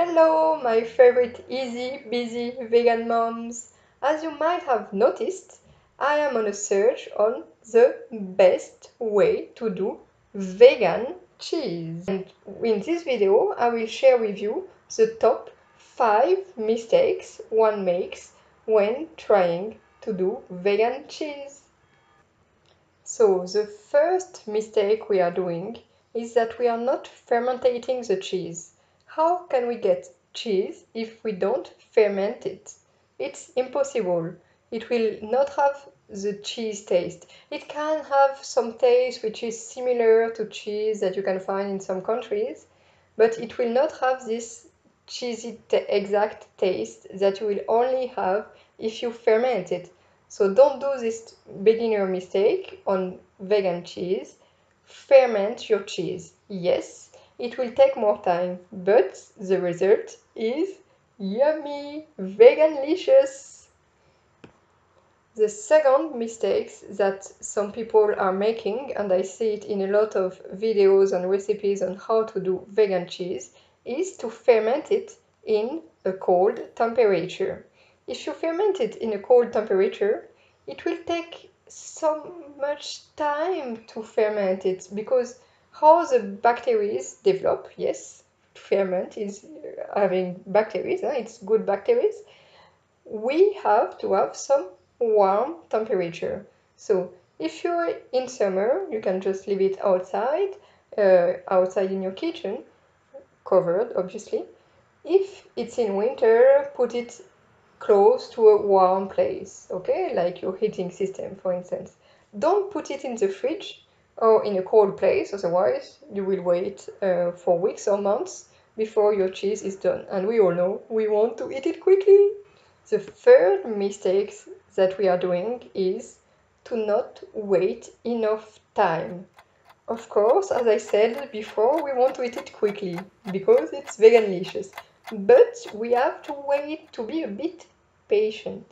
Hello, my favorite easy, busy vegan moms. As you might have noticed, I am on a search on the best way to do vegan cheese. And in this video, I will share with you the top 5 mistakes one makes when trying to do vegan cheese. So the first mistake we are doing is that we are not fermenting the cheese. How can we get cheese if we don't ferment it? It's impossible. It will not have the cheese taste. It can have some taste which is similar to cheese that you can find in some countries, but it will not have this cheesy exact taste that you will only have if you ferment it. So don't do this beginner mistake on vegan cheese. Ferment your cheese. Yes, it will take more time, but the result is yummy, veganlicious. The second mistake that some people are making, and I see it in a lot of videos and recipes on how to do vegan cheese, is to ferment it in a cold temperature. If you ferment it in a cold temperature, it will take so much time to ferment it because how the bacteria develop, yes, ferment is having bacteria, it's good bacteria. We have to have some warm temperature. So if you're in summer, you can just leave it outside, outside in your kitchen, covered obviously. If it's in winter, put it close to a warm place, okay? Like your heating system, for instance. Don't put it in the fridge or in a cold place, otherwise you will wait for weeks or months before your cheese is done. And we all know we want to eat it quickly. The third mistake that we are doing is to not wait enough time. Of course, as I said before, we want to eat it quickly because it's veganlicious. But we have to wait to be a bit patient.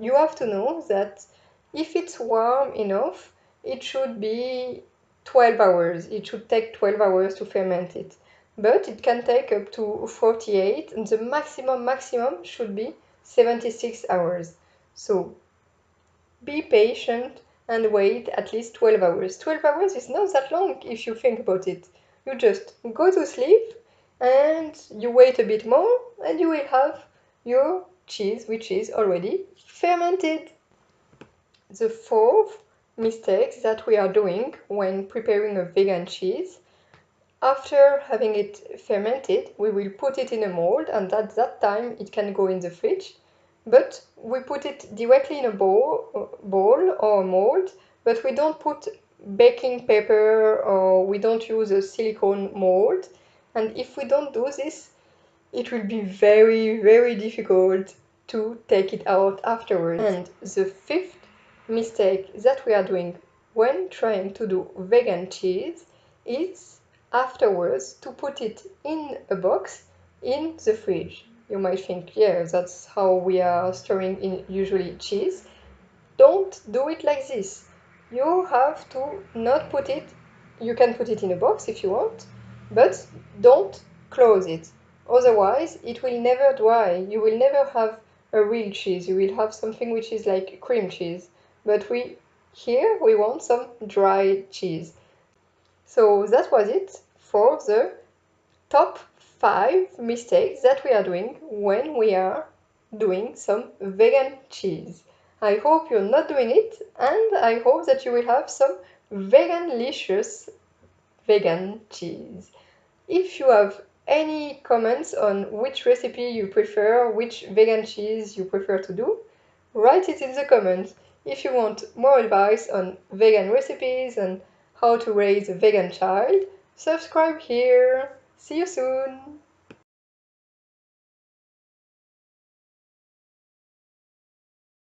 You have to know that if it's warm enough, it should be 12 hours. It should take 12 hours to ferment it. But it can take up to 48, and the maximum should be 76 hours. So be patient and wait at least 12 hours. 12 hours is not that long if you think about it. You just go to sleep and you wait a bit more and you will have your cheese which is already fermented. The fourth mistake that we are doing when preparing a vegan cheese, after having it fermented, we will put it in a mold and at that time it can go in the fridge. But we put it directly in a bowl or mold, but we don't put baking paper or we don't use a silicone mold. And if we don't do this, it will be very difficult to take it out afterwards. And the fifth mistake that we are doing when trying to do vegan cheese is afterwards to put it in a box in the fridge. You might think, yeah, that's how we are storing in usually cheese. Don't do it like this. You have to not put it, you can put it in a box if you want, but don't close it. Otherwise, it will never dry. You will never have a real cheese. You will have something which is like cream cheese. But here we want some dry cheese. So that was it for the top 5 mistakes that we are doing when we are doing some vegan cheese. I hope you're not doing it, and I hope that you will have some veganlicious vegan cheese. If you have any comments on which recipe you prefer, which vegan cheese you prefer to do, write it in the comments. If you want more advice on vegan recipes and how to raise a vegan child, subscribe here. See you soon!